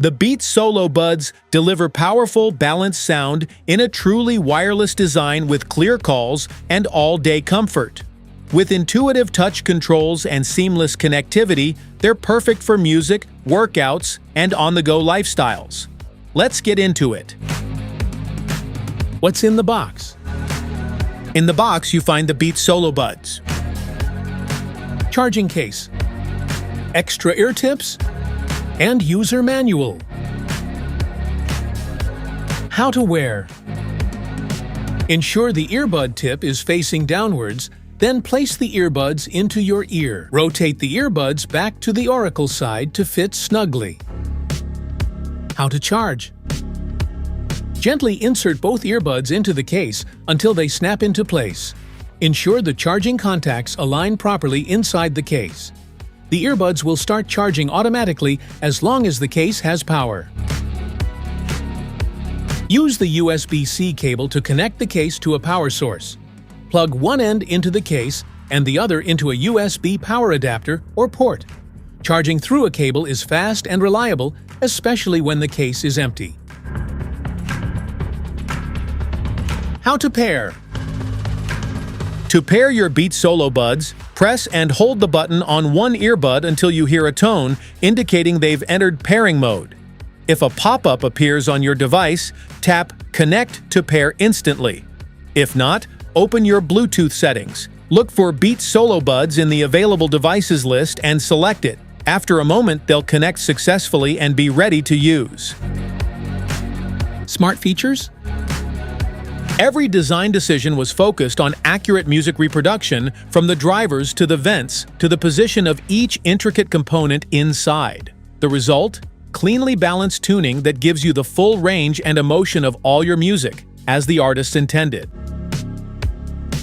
The Beats Solo Buds deliver powerful, balanced sound in a truly wireless design with clear calls and all-day comfort. With intuitive touch controls and seamless connectivity, they're perfect for music, workouts, and on-the-go lifestyles. Let's get into it. What's in the box? In the box, you find the Beats Solo Buds. Charging case, extra ear tips, and user manual. How to wear. Ensure the earbud tip is facing downwards, then place the earbuds into your ear. Rotate the earbuds back to the auricle side to fit snugly. How to charge. Gently insert both earbuds into the case until they snap into place. Ensure the charging contacts align properly inside the case. The earbuds will start charging automatically as long as the case has power. Use the USB-C cable to connect the case to a power source. Plug one end into the case and the other into a USB power adapter or port. Charging through a cable is fast and reliable, especially when the case is empty. How to pair. To pair your Beats Solo Buds, press and hold the button on one earbud until you hear a tone indicating they've entered pairing mode. If a pop-up appears on your device, tap Connect to pair instantly. If not, open your Bluetooth settings. Look for Beats Solo Buds in the available devices list and select it. After a moment, they'll connect successfully and be ready to use. Smart features? Every design decision was focused on accurate music reproduction, from the drivers to the vents to the position of each intricate component inside. The result? Cleanly balanced tuning that gives you the full range and emotion of all your music, as the artist intended.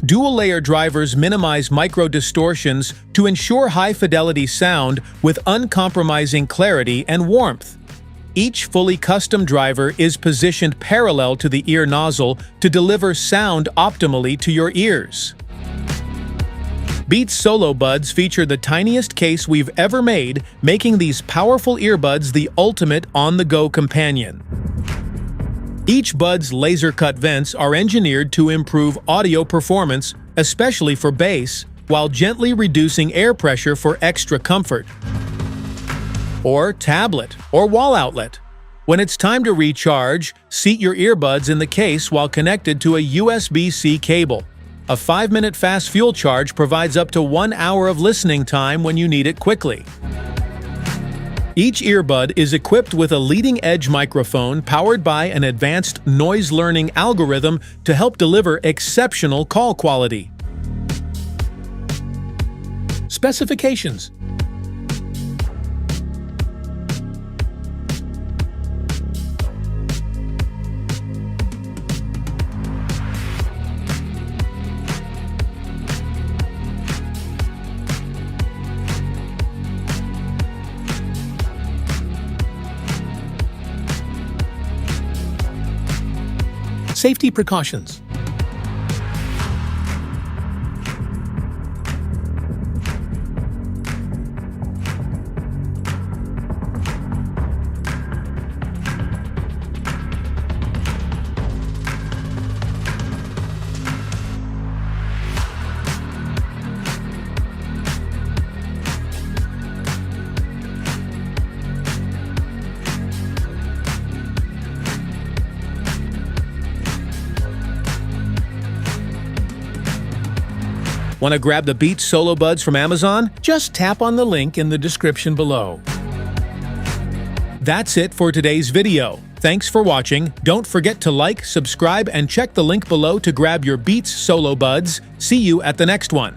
Dual-layer drivers minimize micro-distortions to ensure high-fidelity sound with uncompromising clarity and warmth. Each fully custom driver is positioned parallel to the ear nozzle to deliver sound optimally to your ears. Beats Solo Buds feature the tiniest case we've ever made, making these powerful earbuds the ultimate on-the-go companion. Each bud's laser-cut vents are engineered to improve audio performance, especially for bass, while gently reducing air pressure for extra comfort. Or tablet, or wall outlet. When it's time to recharge, seat your earbuds in the case while connected to a USB-C cable. A 5-minute fast fuel charge provides up to 1 hour of listening time when you need it quickly. Each earbud is equipped with a leading-edge microphone powered by an advanced noise-learning algorithm to help deliver exceptional call quality. Specifications. Safety precautions. Want to grab the Beats Solo Buds from Amazon? Just tap on the link in the description below. That's it for today's video. Thanks for watching. Don't forget to like, subscribe, and check the link below to grab your Beats Solo Buds. See you at the next one.